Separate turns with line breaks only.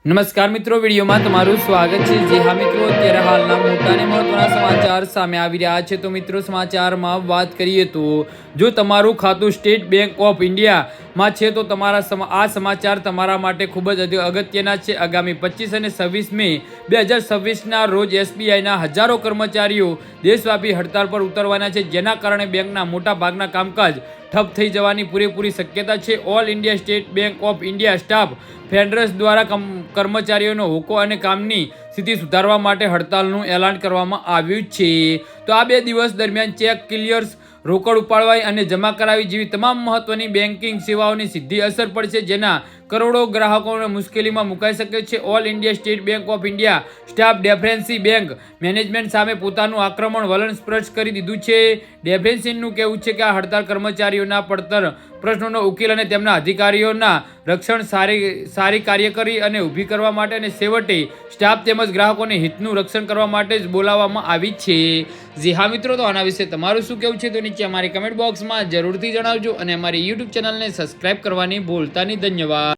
નમસ્કાર મિત્રો, વિડીયોમાં તમારું સ્વાગત છે। જે હા મિત્રો, અત્યારે હાલના મોટા અને મહત્વના સમાચાર સામે આવી રહ્યા છે। તો મિત્રો, સમાચારમાં વાત કરીએ તો જો તમારું ખાતું સ્ટેટ બેંક ઓફ ઇન્ડિયામાં છે તો તમારા આ સમાચાર તમારા માટે ખૂબ જ અગત્યના છે। આગામી 25 અને 26 મે 2026ના રોજ એસબીઆઈના હજારો કર્મચારીઓ દેશવ્યાપી હડતાળ પર ઉતરવાના છે, જેના કારણે બેંકના મોટા ભાગના કામકાજ ઠપ થઈ જવાની પૂરેપૂરી શક્યતા છે। All India State Bank of India staff federals દ્વારા કર્મચારીઓનો હોકો અને કામની સ્થિતિ સુધારવા માટે હડતાલનું એલાન કરવામાં આવ્યું છે। તો આ 2 દિવસ દરમિયાન ચેક ક્લિયર્સ, રોકડ ઉપાડવા અને જમા કરાવી જેવી તમામ મહત્વની બેન્કિંગ સેવાઓની સીધી અસર પડશે, જેના કરોડો ગ્રાહકોને મુશ્કેલીમાં મુકાઈ શકે છે। All India State Bank of India staff ડેફેન્સી બેંક મેનેજમેન્ટ સામે પોતાનું આક્રમણ વલણ સ્પષ્ટ કરી દીધું છે। ડેફેન્સીનું કહેવું છે કે આ હડતાળ કર્મચારીઓના પડતર પ્રશ્નોનો ઉકેલ અને તેમના અધિકારીઓના રક્ષણ સારી કાર્યકરી અને ઊભી કરવા માટે અને છેવટે સ્ટાફ તેમજ ગ્રાહકોને હિતનું રક્ષણ કરવા માટે જ બોલાવવામાં આવી છે। જી હા મિત્રો, તો આના વિશે તમારું શું કહેવું છે તો નીચે અમારી કમેન્ટ બોક્સમાં જરૂરથી જણાવજો અને અમારી યુટ્યુબ ચેનલને સબસ્ક્રાઇબ કરવાની ભૂલતા નહીં। ધન્યવાદ।